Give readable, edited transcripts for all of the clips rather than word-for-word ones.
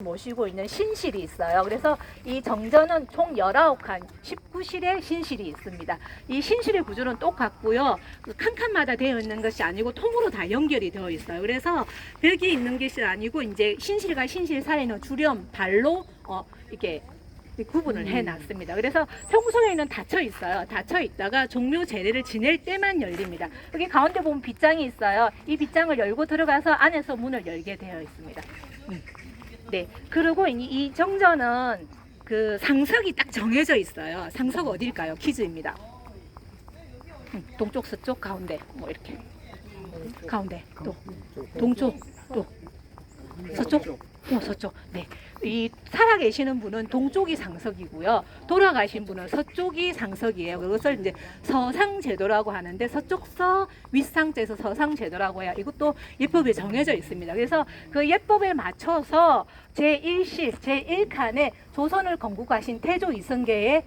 모시고 있는 신실이 있어요. 그래서 이 정전은 총 19칸, 19실의 신실이 있습니다. 이 신실의 구조는 똑같고요. 그 칸칸마다 되어 있는 것이 아니고 통으로 다 연결이 되어 있어요. 그래서 벽이 있는 것이 아니고 이제 신실과 신실 사이는 주렴, 발로 이렇게 구분을 해놨습니다. 그래서 평소에는 닫혀 있어요. 닫혀 있다가 종묘 제례를 지낼 때만 열립니다. 여기 가운데 보면 빗장이 있어요. 이 빗장을 열고 들어가서 안에서 문을 열게 되어 있습니다. 네, 그리고 이 정전은 그 상석이 딱 정해져 있어요. 상석 어딜까요? 퀴즈입니다. 동쪽, 서쪽, 가운데, 뭐 이렇게. 가운데, 또 동쪽, 또 서쪽, 서쪽. 네, 이 살아계시는 분은 동쪽이 상석이고요. 돌아가신 분은 서쪽이 상석이에요. 그것을 이제 서상제도라고 하는데 서쪽서 윗상제에서 서상제도라고 해요. 이것도 예법에 정해져 있습니다. 그래서 그 예법에 맞춰서 제1실, 제1칸에 조선을 건국하신 태조 이성계의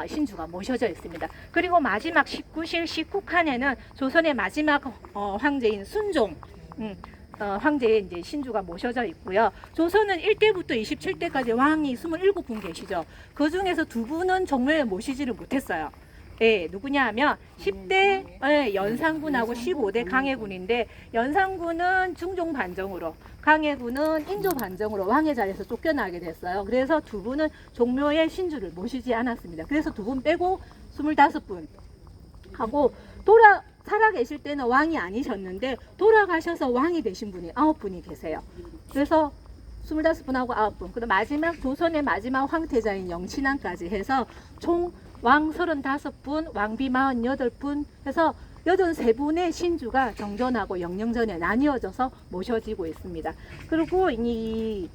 신주가 모셔져 있습니다. 그리고 마지막 19실 19칸에는 조선의 마지막 황제인 순종 황제의 이제 신주가 모셔져 있고요. 조선은 1대부터 27대까지 왕이 27분 계시죠. 그 중에서 2분은 종묘에 모시지를 못했어요. 예, 누구냐 하면 10대 연산군하고 15대 강해군인데, 연산군은 중종 반정으로, 강해군은 인조 반정으로 왕의 자리에서 쫓겨나게 됐어요. 그래서 2분은 종묘에 신주를 모시지 않았습니다. 그래서 2분 빼고 25분 하고 살아계실 때는 왕이 아니셨는데 돌아가셔서 왕이 되신 분이 9분이 계세요. 그래서 25분하고 9분. 그리고 마지막 조선의 마지막 황태자인 영친왕까지 해서 총 왕 35분, 왕비 48분 해서 83분의 신주가 정전하고 영영전에 나뉘어져서 모셔지고 있습니다. 그리고 여기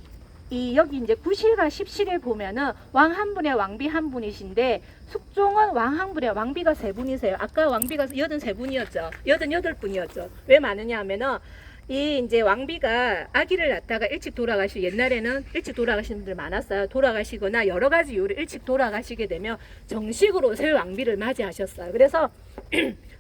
이제 9실과 10실에 보면은 왕 한 분에 왕비 한 분이신데, 숙종은 왕 한 분에 왕비가 3분이세요. 아까 왕비가 83분이었죠. 88분이었죠. 왜 많으냐 하면은 이제 왕비가 아기를 낳다가 일찍 돌아가시고, 옛날에는 일찍 돌아가시는 분들 많았어요. 돌아가시거나 여러 가지 이유로 일찍 돌아가시게 되면 정식으로 새 왕비를 맞이하셨어요. 그래서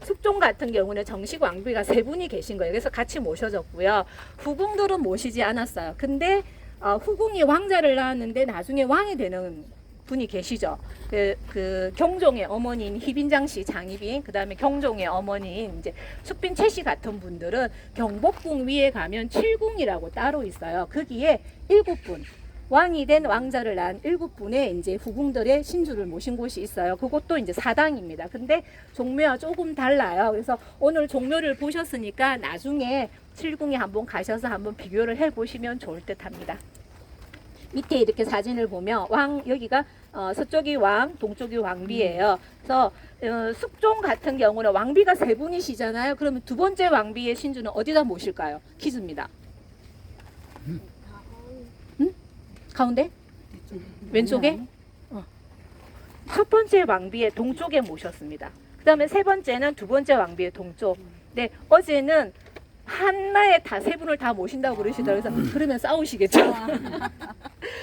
숙종 같은 경우는 정식 왕비가 3분이 계신 거예요. 그래서 같이 모셔졌고요. 후궁들은 모시지 않았어요. 근데 후궁이 왕자를 낳았는데 나중에 왕이 되는 분이 계시죠. 그 경종의 어머니인 희빈장씨 장희빈, 그 다음에 경종의 어머니인 이제 숙빈 채씨 같은 분들은 경복궁 위에 가면 칠궁이라고 따로 있어요. 거기에 7분, 왕이 된 왕자를 낳은 7분의 이제 후궁들의 신주를 모신 곳이 있어요. 그것도 이제 사당입니다. 근데 종묘와 조금 달라요. 그래서 오늘 종묘를 보셨으니까 나중에 칠궁에 한번 가셔서 한번 비교를 해 보시면 좋을 듯 합니다. 밑에 이렇게 사진을 보면 여기가 서쪽이 왕, 동쪽이 왕비예요. 그래서 숙종 같은 경우는 왕비가 3분이시잖아요. 그러면 두 번째 왕비의 신주는 어디다 모실까요? 퀴즈입니다. 가운데? 왼쪽에? 첫 번째 왕비의 동쪽에 모셨습니다. 그 다음에 세 번째는 두 번째 왕비의 동쪽. 네, 어제는 한나에 다 3분을 다 모신다고 그러시더라고요. 그래서 그러면 싸우시겠죠.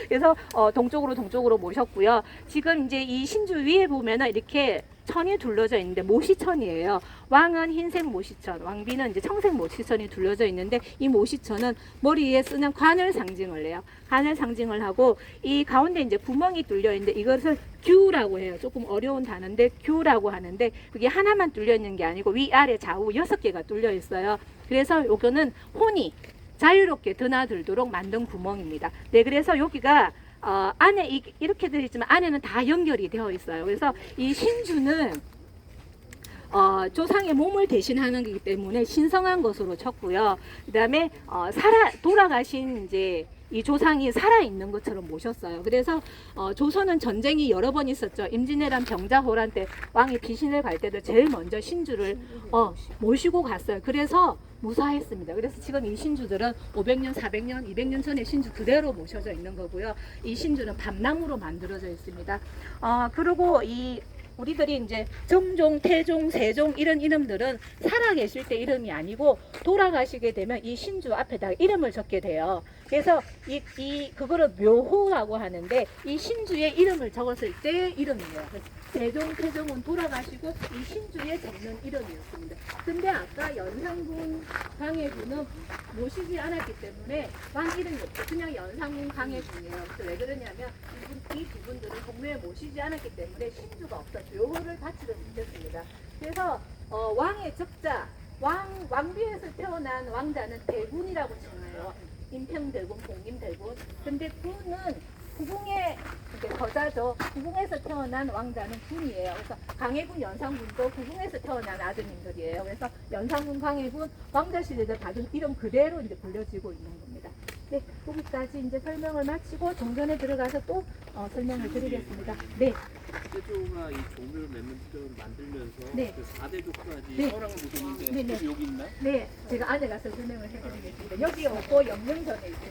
그래서 동쪽으로 모셨고요. 지금 이제 이 신주 위에 보면은 이렇게 천이 둘러져 있는데 모시천이에요. 왕은 흰색 모시천, 왕비는 이제 청색 모시천이 둘러져 있는데, 이 모시천은 머리에 쓰는 관을 상징을 해요. 관을 상징을 하고, 이 가운데 이제 구멍이 뚫려 있는데 이것을 규라고 해요. 조금 어려운 단어인데 규라고 하는데, 그게 하나만 뚫려 있는 게 아니고 위아래 좌우 6개가 뚫려 있어요. 그래서 요거는 혼이 자유롭게 드나들도록 만든 구멍입니다. 네, 그래서 여기가 안에 이렇게 되어 있지만 안에는 다 연결이 되어 있어요. 그래서 이 신주는 조상의 몸을 대신하는 거기 때문에 신성한 것으로 쳤고요. 그 다음에 돌아가신 이제 이 조상이 살아있는 것처럼 모셨어요. 그래서 조선은 전쟁이 여러 번 있었죠. 임진왜란 병자호란 때 왕이 피신을 갈 때도 제일 먼저 신주를 모시고 갔어요. 그래서 무사했습니다. 그래서 지금 이 신주들은 500년, 400년, 200년 전에 신주 그대로 모셔져 있는 거고요. 이 신주는 밤나무로 만들어져 있습니다. 그리고 우리들이 이제 정종, 태종, 세종 이런 이름들은 살아계실 때 이름이 아니고 돌아가시게 되면 이 신주 앞에다가 이름을 적게 돼요. 그래서 그거를 묘호라고 하는데 이 신주의 이름을 적었을 때 이름이에요. 그래서 세종, 태종은 돌아가시고 이 신주에 적는 이름이었습니다. 근데 아까 연산군 강해군은 모시지 않았기 때문에 왕 이름이 없고 그냥 연산군 강해군이에요. 그래서 왜 그러냐면 이 두 분들은 공묘에 모시지 않았기 때문에 신주가 없어 묘호를 받지를 못했습니다. 그래서 왕의 적자, 왕비에서 태어난 왕자는 대군이라고称해요. 인평대군, 공임대군. 근데 군은 구궁의 거자죠. 구궁에서 태어난 왕자는 군이에요. 그래서 강해군, 연산군도 구궁에서 태어난 아드님들이에요. 그래서 연산군, 강해군 왕자 시대에 받은 이름 그대로 이제 불려지고 있는 겁니다. 네, 여기까지 이제 설명을 마치고 정전에 들어가서 또 설명을 드리겠습니다. 네. 세조가 이 종묘를 만들면서 네. 그 4대조까지 네. 허락을 줬는데 네, 네. 여기 있나요? 네, 제가 안에 가서 설명을 해드리겠습니다. 여기 없고 영릉전에 있습니다.